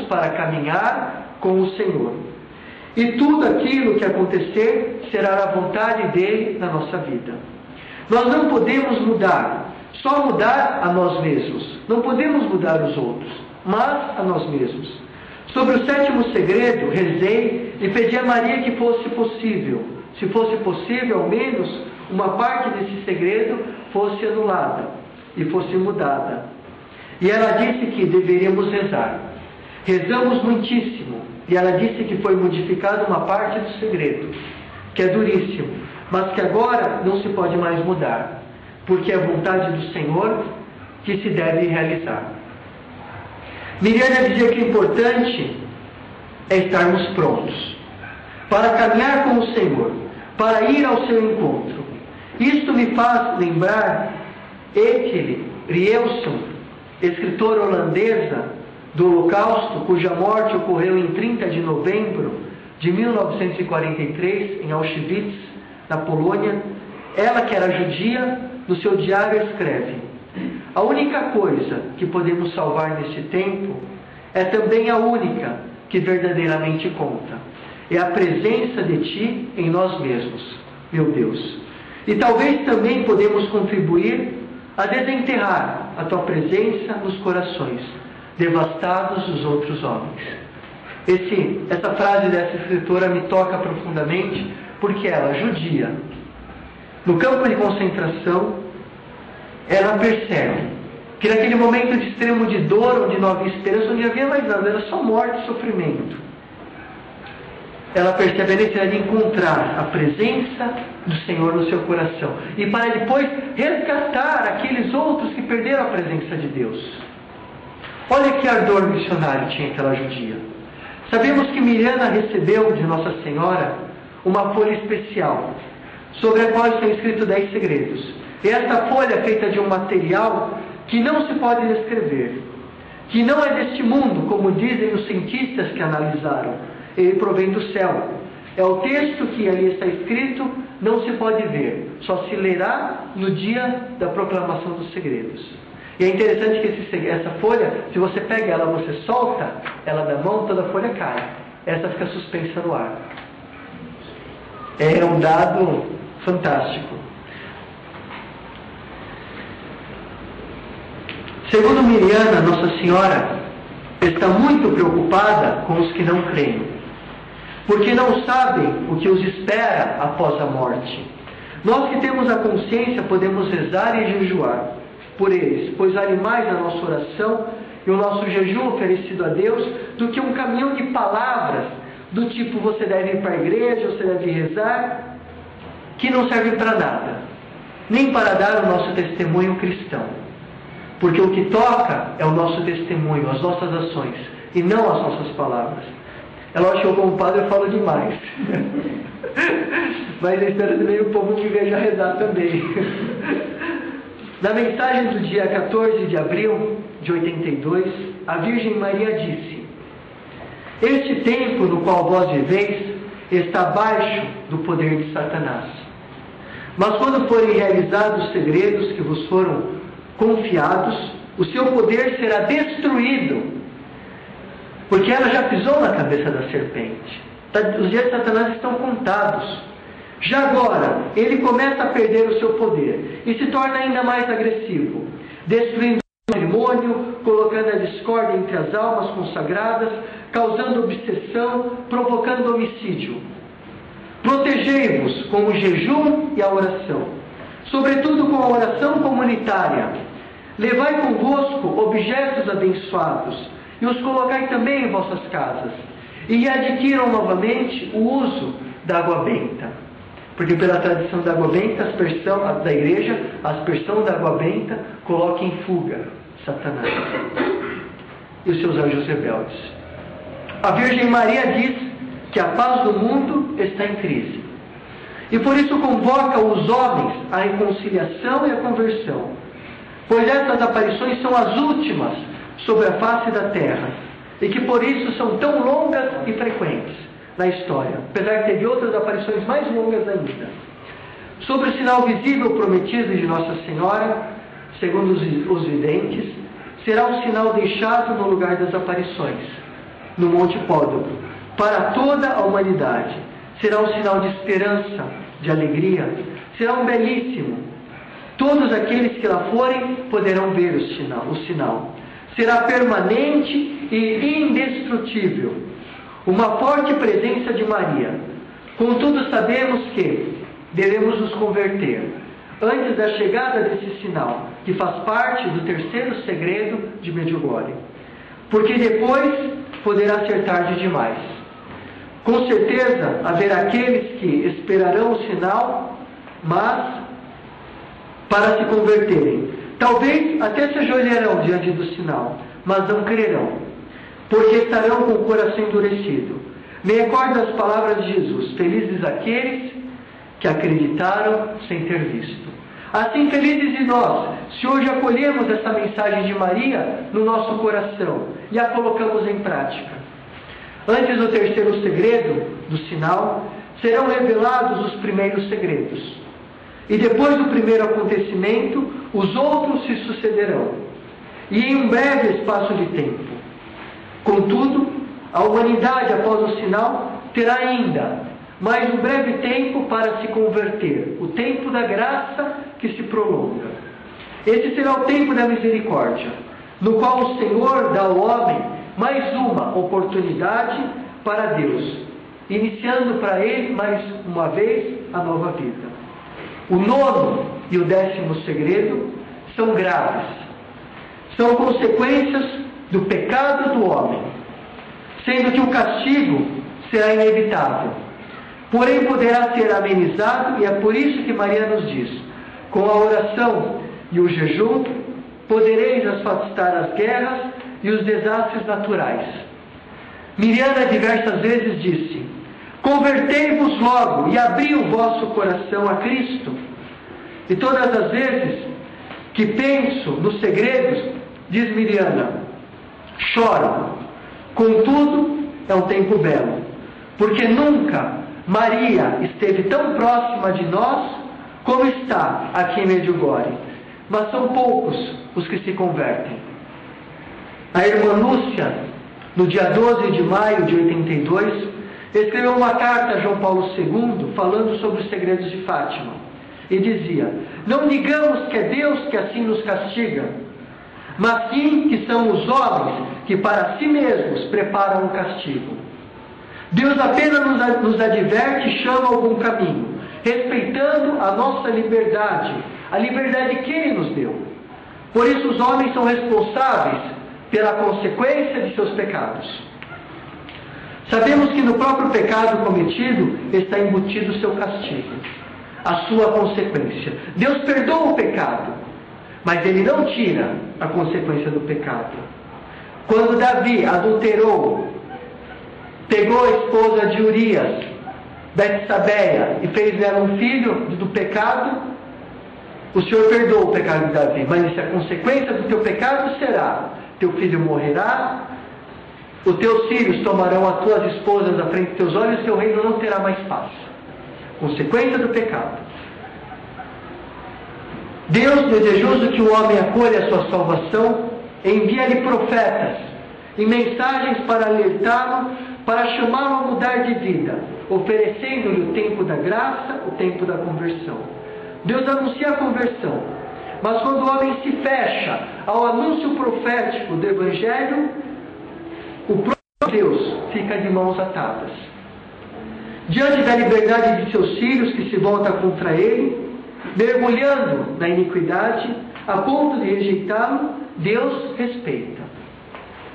para caminhar com o Senhor. E tudo aquilo que acontecer será a vontade dele na nossa vida. Nós não podemos só mudar a nós mesmos. Não podemos mudar os outros, mas a nós mesmos. Sobre o 7º segredo, rezei e pedi a Maria que fosse possível. Se fosse possível, ao menos uma parte desse segredo fosse anulada e fosse mudada. E ela disse que deveríamos rezar. Rezamos muitíssimo. E ela disse que foi modificada uma parte do segredo, que é duríssimo, mas que agora não se pode mais mudar, porque é a vontade do Senhor que se deve realizar. Miriana dizia que é importante é estarmos prontos para caminhar com o Senhor, para ir ao seu encontro. Isto me faz lembrar Eckhart Rielson, escritora holandesa do Holocausto, cuja morte ocorreu em 30 de novembro de 1943, em Auschwitz, na Polônia. Ela, que era judia, no seu diário escreve: a única coisa que podemos salvar neste tempo é também a única que verdadeiramente conta. É a presença de Ti em nós mesmos, meu Deus. E talvez também podemos contribuir a desenterrar a Tua presença nos corações devastados dos outros homens. Essa frase dessa escritora me toca profundamente, porque ela, judia, no campo de concentração, ela percebe que naquele momento de extremo de dor, onde não havia esperança, onde havia mais nada, era só morte e sofrimento, ela percebe a necessidade de encontrar a presença do Senhor no seu coração, e para depois resgatar aqueles outros que perderam a presença de Deus. Olha que ardor missionário tinha aquela judia. Sabemos que Mirjana recebeu de Nossa Senhora uma folha especial, sobre a qual estão escritos 10 segredos. E esta folha é feita de um material que não se pode descrever, que não é deste mundo, como dizem os cientistas que analisaram. Ele provém do céu. É o texto que ali está escrito, não se pode ver, só se lerá no dia da proclamação dos segredos. E é interessante que essa folha, se você pega ela, você solta ela da mão, toda a folha cai. Essa fica suspensa no ar. É um dado fantástico. Segundo Mirjana, Nossa Senhora está muito preocupada com os que não creem, porque não sabem o que os espera após a morte. Nós que temos a consciência podemos rezar e jejuar por eles, pois vale mais a nossa oração e o nosso jejum oferecido a Deus do que um caminhão de palavras do tipo você deve ir para a igreja, você deve rezar, que não servem para nada, nem para dar o nosso testemunho cristão, porque o que toca é o nosso testemunho, as nossas ações, e não as nossas palavras. É lógico que eu, como padre, eu falo demais, mas eu espero também o povo me veja rezar também. Na mensagem do dia 14 de abril de 82, a Virgem Maria disse: este tempo no qual vós viveis está abaixo do poder de Satanás. Mas quando forem realizados os segredos que vos foram confiados, o seu poder será destruído, porque ela já pisou na cabeça da serpente. Os dias de Satanás estão contados. Já agora, ele começa a perder o seu poder e se torna ainda mais agressivo, destruindo o matrimônio, colocando a discórdia entre as almas consagradas, causando obsessão, provocando homicídio. Protegei-vos com o jejum e a oração, sobretudo com a oração comunitária. Levai convosco objetos abençoados e os colocai também em vossas casas, e adquiram novamente o uso da água benta. Porque pela tradição da água benta, da igreja, a aspersão da água benta coloca em fuga Satanás e os seus anjos rebeldes. A Virgem Maria diz que a paz do mundo está em crise. E por isso convoca os homens à reconciliação e à conversão. Pois essas aparições são as últimas sobre a face da terra. E que por isso são tão longas e frequentes na história, apesar que teve outras aparições mais longas ainda. Sobre o sinal visível prometido de Nossa Senhora, segundo os videntes, será um sinal deixado no lugar das aparições, no Monte Pódomo, para toda a humanidade. Será um sinal de esperança, de alegria, será um belíssimo. Todos aqueles que lá forem poderão ver o sinal. Será permanente e indestrutível. Uma forte presença de Maria. Contudo, sabemos que devemos nos converter antes da chegada desse sinal, que faz parte do terceiro segredo de Medjugorje, porque depois poderá ser tarde demais. Com certeza haverá aqueles que esperarão o sinal, mas para se converterem. Talvez até se ajoelharão diante do sinal, mas não crerão. porque estarão com o coração endurecido. Me recordo das palavras de Jesus: felizes aqueles que acreditaram sem ter visto. Assim, felizes de nós, se hoje acolhemos essa mensagem de Maria no nosso coração e a colocamos em prática. Antes do terceiro segredo, do sinal, serão revelados os primeiros segredos. E depois do primeiro acontecimento, os outros se sucederão. E em um breve espaço de tempo. Contudo, a humanidade, após o sinal, terá ainda mais um breve tempo para se converter, o tempo da graça que se prolonga. Esse será o tempo da misericórdia, no qual o Senhor dá ao homem mais uma oportunidade para Deus, iniciando para ele mais uma vez a nova vida. O 9º e o 10º segredo são graves. São consequências do pecado do homem, sendo que o castigo será inevitável. Porém, poderá ser amenizado, e é por isso que Maria nos diz: com a oração e o jejum, podereis afastar as guerras e os desastres naturais. Mirjana diversas vezes disse: convertei-vos logo e abri o vosso coração a Cristo. E todas as vezes que penso nos segredos, diz Mirjana, choro. Contudo, é um tempo belo, porque nunca Maria esteve tão próxima de nós como está aqui em Medjugorje. Mas são poucos os que se convertem. A irmã Lúcia, no dia 12 de maio de 82, escreveu uma carta a João Paulo II falando sobre os segredos de Fátima. E dizia: não digamos que é Deus que assim nos castiga, mas sim que são os homens que para si mesmos preparam o castigo. Deus apenas nos adverte e chama algum caminho, respeitando a nossa liberdade, a liberdade que Ele nos deu. Por isso os homens são responsáveis pela consequência de seus pecados. Sabemos que no próprio pecado cometido está embutido o seu castigo, a sua consequência. Deus perdoa o pecado, mas Ele não tira a consequência do pecado. Quando Davi adulterou, pegou a esposa de Urias, Betsabeia, e fez dela um filho do pecado, o Senhor perdoa o pecado de Davi, mas se a consequência do teu pecado será: teu filho morrerá, os teus filhos tomarão as tuas esposas à frente dos teus olhos, e teu reino não terá mais paz. Consequência do pecado. Deus, desejoso que o homem acolha a sua salvação, envia-lhe profetas e mensagens para alertá-lo, para chamá-lo a mudar de vida, oferecendo-lhe o tempo da graça, o tempo da conversão. Deus anuncia a conversão, mas quando o homem se fecha ao anúncio profético do Evangelho, o próprio Deus fica de mãos atadas. Diante da liberdade de seus filhos que se volta contra ele, mergulhando na iniquidade, a ponto de rejeitá-lo, Deus respeita.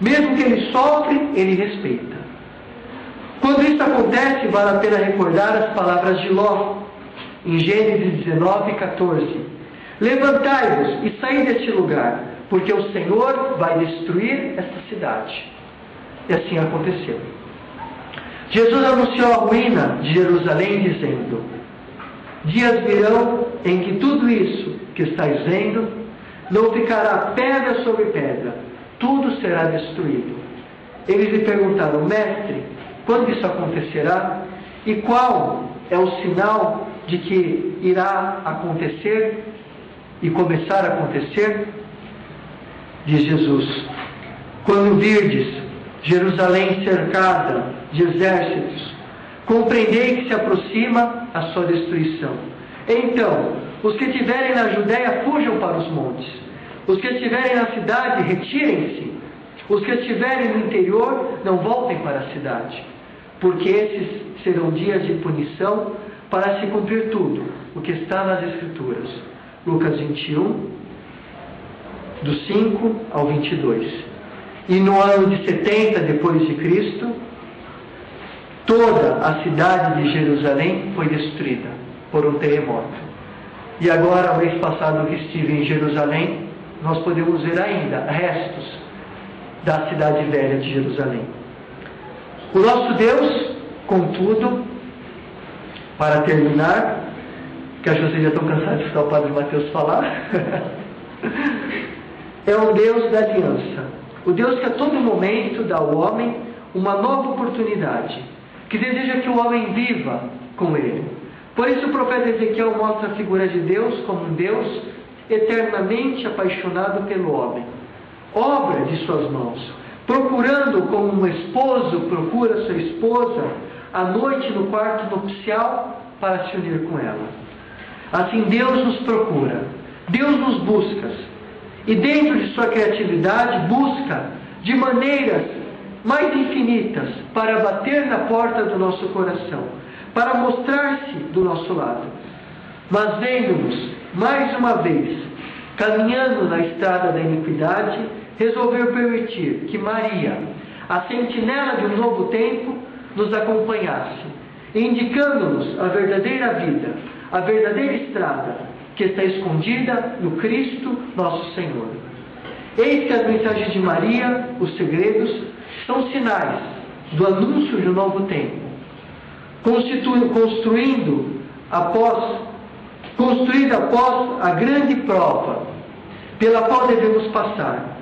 Mesmo que ele sofre, ele respeita. Quando isso acontece, vale a pena recordar as palavras de Ló, em Gênesis 19:14. Levantai-vos e saí deste lugar, porque o Senhor vai destruir esta cidade. E assim aconteceu. Jesus anunciou a ruína de Jerusalém, dizendo: dias virão em que tudo isso que estáis vendo não ficará pedra sobre pedra, tudo será destruído. Eles lhe perguntaram: mestre, quando isso acontecerá? E qual é o sinal de que irá acontecer e começar a acontecer? Diz Jesus: quando virdes Jerusalém cercada de exércitos, compreendei que se aproxima a sua destruição. Então, os que estiverem na Judéia fujam para os montes, os que estiverem na cidade retirem-se, os que estiverem no interior não voltem para a cidade, porque esses serão dias de punição, para se cumprir tudo o que está nas Escrituras. Lucas 21, do 5 ao 22. E no ano de 70 depois de Cristo, toda a cidade de Jerusalém foi destruída por um terremoto. E agora, mês passado que estive em Jerusalém, nós podemos ver ainda restos da cidade velha de Jerusalém. O nosso Deus, contudo, para terminar, que acho que vocês já estão cansados de escutar o Padre Mateus falar, é um Deus da aliança. O Deus que a todo momento dá ao homem uma nova oportunidade, que deseja que o homem viva com Ele. Por isso o profeta Ezequiel mostra a figura de Deus como um Deus eternamente apaixonado pelo homem, obra de suas mãos, procurando como um esposo procura sua esposa à noite no quarto nupcial para se unir com ela. Assim Deus nos procura, Deus nos busca, e dentro de sua criatividade busca de maneiras mais infinitas para bater na porta do nosso coração, para mostrar-se do nosso lado. Mas vendo-nos, mais uma vez, caminhando na estrada da iniquidade, resolveu permitir que Maria, a sentinela de um novo tempo, nos acompanhasse, indicando-nos a verdadeira vida, a verdadeira estrada, que está escondida no Cristo nosso Senhor. Eis que as mensagens de Maria, os segredos, são sinais do anúncio de um novo tempo, construída após a grande prova pela qual devemos passar.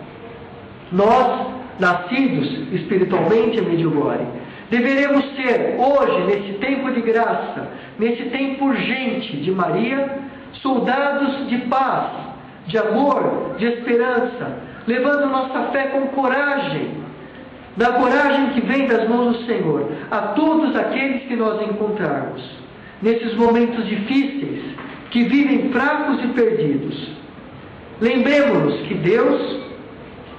Nós, nascidos espiritualmente em Medjugorje, deveremos ser hoje, nesse tempo de graça, nesse tempo urgente de Maria, soldados de paz, de amor, de esperança, levando nossa fé com coragem, da coragem que vem das mãos do Senhor, a todos aqueles que nós encontrarmos, nesses momentos difíceis, que vivem fracos e perdidos. Lembremos-nos que Deus,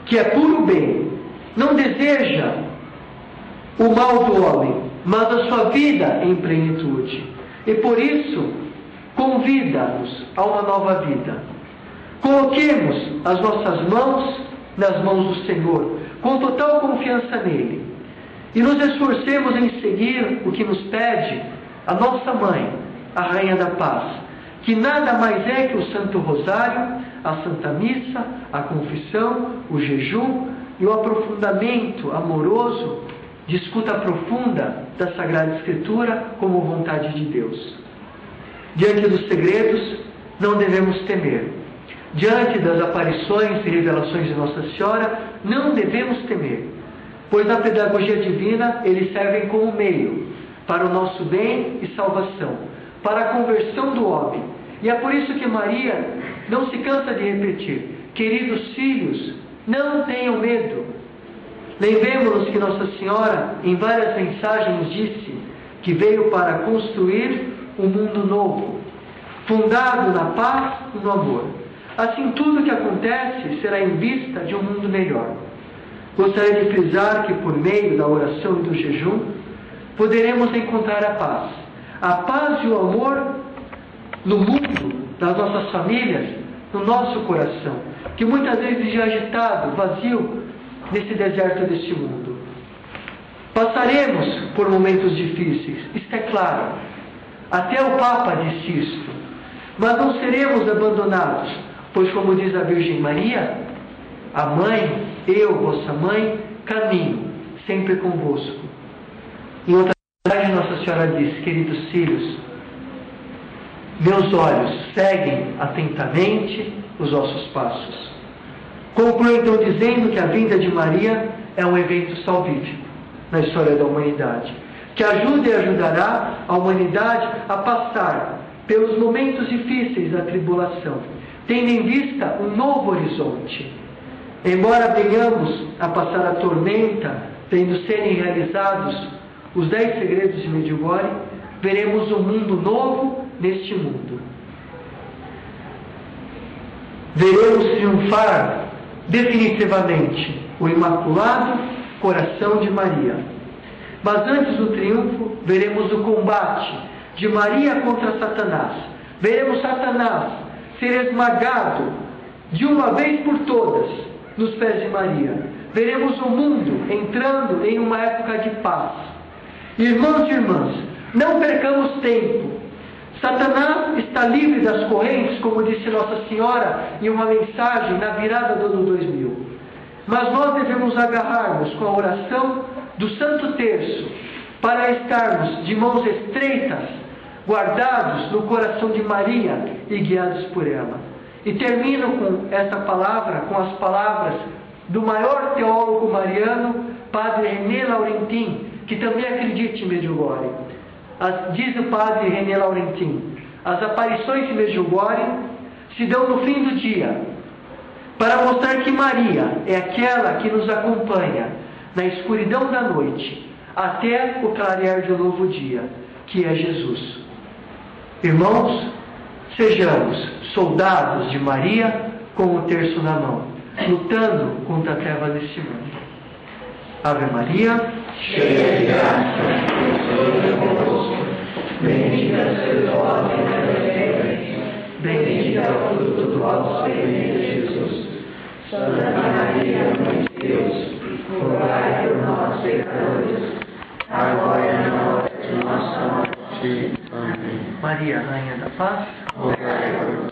que é puro bem, não deseja o mal do homem, mas a sua vida em plenitude. E por isso, convida-nos a uma nova vida. Coloquemos as nossas mãos nas mãos do Senhor, com total confiança nele. E nos esforcemos em seguir o que nos pede a nossa Mãe, a Rainha da Paz, que nada mais é que o Santo Rosário, a Santa Missa, a confissão, o jejum e o aprofundamento amoroso de escuta profunda da Sagrada Escritura como vontade de Deus. Diante dos segredos, não devemos temer. Diante das aparições e revelações de Nossa Senhora, não devemos temer, pois na pedagogia divina eles servem como meio para o nosso bem e salvação, para a conversão do homem. E é por isso que Maria não se cansa de repetir: queridos filhos, não tenham medo. Lembremos-nos que Nossa Senhora, em várias mensagens, disse que veio para construir um mundo novo, fundado na paz e no amor. Assim, tudo que acontece será em vista de um mundo melhor. Gostaria de frisar que, por meio da oração e do jejum, poderemos encontrar a paz e o amor no mundo, nas nossas famílias, no nosso coração, que muitas vezes é agitado, vazio, nesse deserto deste mundo. Passaremos por momentos difíceis, isto é claro. Até o Papa disse isto. Mas não seremos abandonados, pois, como diz a Virgem Maria, a Mãe, eu, vossa Mãe, caminho sempre convosco. Em outra passagem, Nossa Senhora diz: queridos filhos, meus olhos seguem atentamente os vossos passos. Conclui então dizendo que a vinda de Maria é um evento salvífico na história da humanidade, que ajuda e ajudará a humanidade a passar pelos momentos difíceis da tribulação, tendo em vista um novo horizonte. Embora venhamos a passar a tormenta, tendo serem realizados os 10 segredos de Medjugorje, veremos um mundo novo neste mundo. Veremos triunfar definitivamente o Imaculado Coração de Maria. Mas antes do triunfo, veremos o combate de Maria contra Satanás. Veremos Satanás ser esmagado de uma vez por todas nos pés de Maria. Veremos o mundo entrando em uma época de paz. Irmãos e irmãs, não percamos tempo. Satanás está livre das correntes, como disse Nossa Senhora em uma mensagem na virada do ano 2000. Mas nós devemos agarrar-nos com a oração do Santo Terço para estarmos de mãos estreitas, guardados no coração de Maria e guiados por ela. E termino com esta palavra, com as palavras do maior teólogo mariano, Padre René Laurentin, que também acredita em Medjugorje. Diz o Padre René Laurentin: as aparições de Medjugorje se dão no fim do dia, para mostrar que Maria é aquela que nos acompanha na escuridão da noite, até o clarear de um novo dia, que é Jesus. Irmãos, sejamos soldados de Maria com o terço na mão, lutando contra a treva deste mundo. Ave Maria, cheia de graça, o Senhor é convosco. Bendita sois vós entre as mulheres, bendito é o fruto do vosso ventre, Jesus. Santa Maria, Mãe de Deus, rogai por nós, pecadores, agora e na hora de nossa morte. Amém. Maria, Rainha da Paz, rogai por nós.